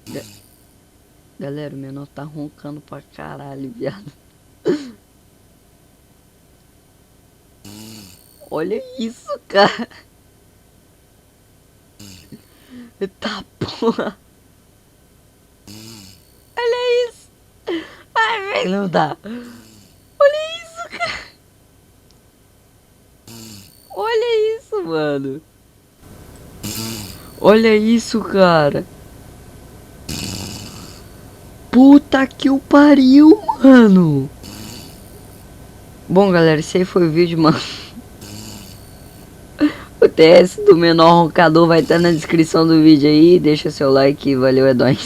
Ga- Galera, o menor tá roncando pra caralho, viado. Olha isso, cara. Tá porra. Olha isso. Ai, velho, não dá. Olha isso, cara. Olha isso, mano. Olha isso, cara. Puta que o pariu, mano. Bom, galera, esse aí foi o vídeo, mano. O TS do menor roncador vai estar na descrição do vídeo aí. Deixa seu like, valeu, é nóis.